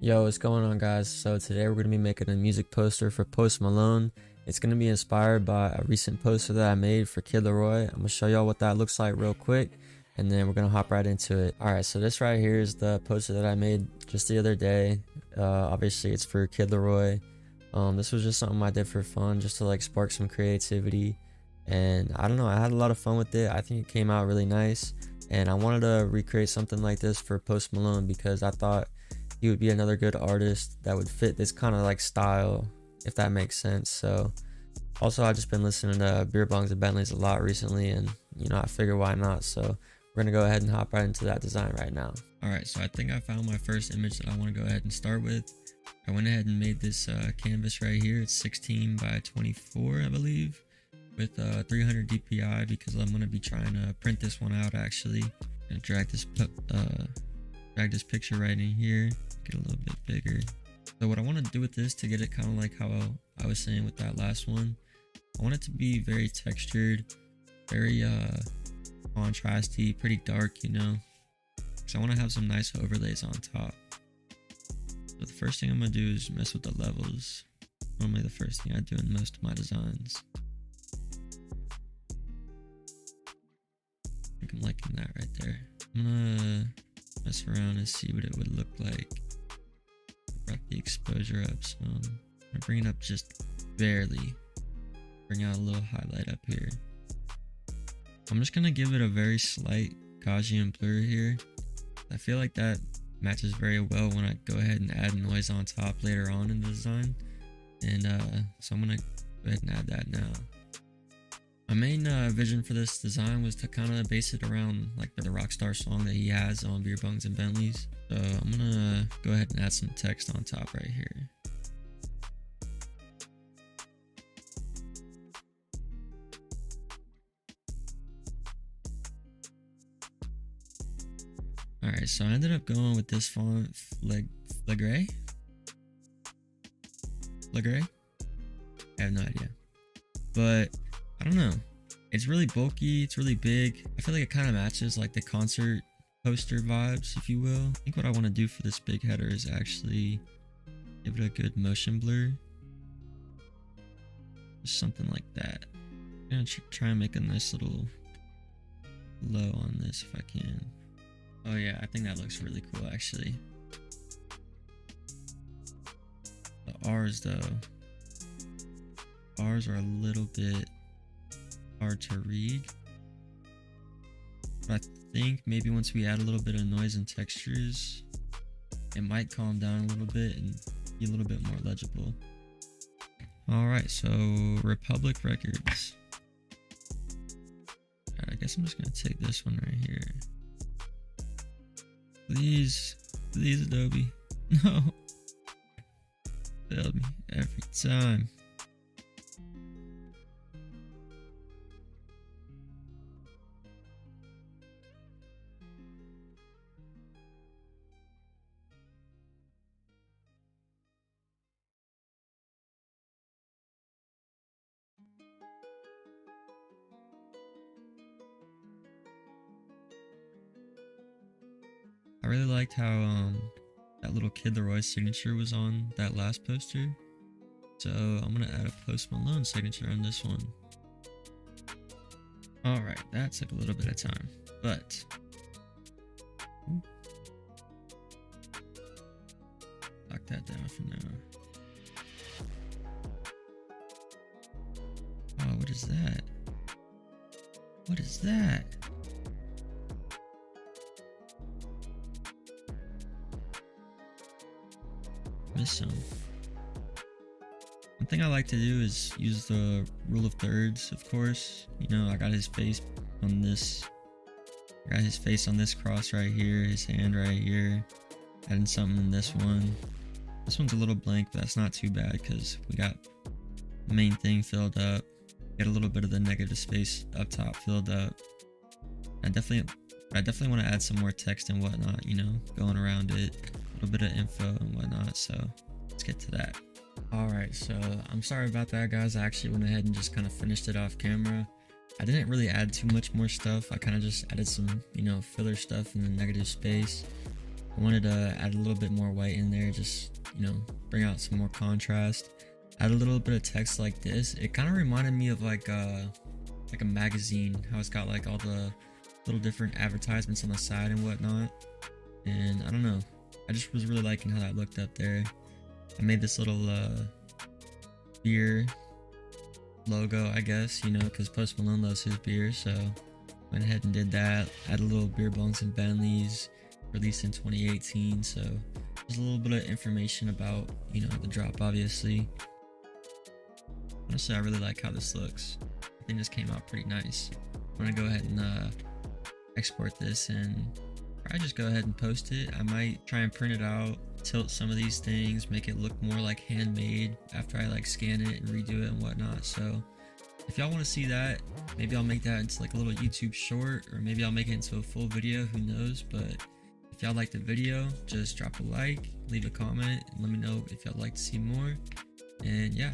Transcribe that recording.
Yo, what's going on, guys? So today we're going to be making a music poster for Post Malone. It's going to be inspired by a recent poster that I made for Kid Laroi. I'm going to show y'all what that looks like real quick, and then we're going to hop right into it. Alright, so this right here is the poster that I made just the other day. Obviously it's for Kid Laroi. This was just something I did for fun, just to like spark some creativity. And I don't know, I had a lot of fun with it. I think it came out really nice. And I wanted to recreate something like this for Post Malone because I thought he would be another good artist that would fit this kind of like style, if that makes sense. So also I've just been listening to Beer Bongs and Bentleys a lot recently, and you know, I figure why not. So we're gonna go ahead and hop right into that design right now. All right, so I think I found my first image that I want to go ahead and start with. I went ahead and made this canvas right here. It's 16 by 24, I believe, with 300 DPI because I'm gonna be trying to print this one out actually, and drag this picture right in here, get a little bit bigger. So what I want to do with this to get it kind of like how I was saying with that last one, I want it to be very textured, very contrasty, pretty dark, you know, because I want to have some nice overlays on top. So the first thing I'm going to do is mess with the levels. Normally the first thing I do in most of my designs. I think I'm liking that right there. I'm gonna mess around and see what it would look like. Brought the exposure up some. I'm gonna bring it up just barely. Bring out a little highlight up here. I'm just gonna give it a very slight Gaussian blur here. I feel like that matches very well when I go ahead and add noise on top later on in the design. And so I'm gonna go ahead and add that now. My main vision for this design was to kind of base it around like the Rockstar song that he has on Beer Bongs and Bentleys. So I'm gonna go ahead and add some text on top right here. Alright, so I ended up going with this font, Flagré? I have no idea. But I don't know. It's really bulky. It's really big. I feel like it kind of matches like the concert poster vibes, if you will. I think what I want to do for this big header is actually give it a good motion blur. Just something like that. I'm gonna try and make a nice little low on this if I can. Oh yeah, I think that looks really cool actually. The R's though. R's are a little bit hard to read, but I think maybe once we add a little bit of noise and textures, it might calm down a little bit and be a little bit more legible. All right, so Republic Records. All right, I guess I'm just gonna take this one right here. Please Adobe, no, failed me every time. I really liked how that little Kid Laroi signature was on that last poster. So I'm gonna add a Post Malone signature on this one. Alright, that took a little bit of time, but lock that down for now. Oh, what is that? What is that? Miss some. One thing I like to do is use the rule of thirds, of course. You know, I got his face on this. I got his face on this cross right here, his hand right here. Adding something in this one. This one's a little blank, but that's not too bad because we got the main thing filled up. Get a little bit of the negative space up top filled up. I definitely want to add some more text and whatnot, you know, going around it. A little bit of info and whatnot, so let's get to that. Alright, so I'm sorry about that, guys. I actually went ahead and just kind of finished it off camera. I didn't really add too much more stuff. I kind of just added some, you know, filler stuff in the negative space. I wanted to add a little bit more white in there, just, you know, bring out some more contrast. Add a little bit of text like this. It kind of reminded me of like a magazine, how it's got like all the little different advertisements on the side and whatnot. And I don't know, I just was really liking how that looked up there. I made this little beer logo, I guess, you know, because Post Malone loves his beer, so went ahead and did that. Added a little beer bongs and Bentleys, released in 2018, so there's a little bit of information about, you know, the drop, obviously. Honestly, I really like how this looks. I think this came out pretty nice. I'm gonna go ahead and export this and probably just go ahead and post it. I might try and print it out, tilt some of these things, make it look more like handmade after I like scan it and redo it and whatnot. So if y'all want to see that, maybe I'll make that into like a little YouTube short, or maybe I'll make it into a full video, who knows. But if y'all like the video, just drop a like, leave a comment, and let me know if y'all like to see more. And yeah,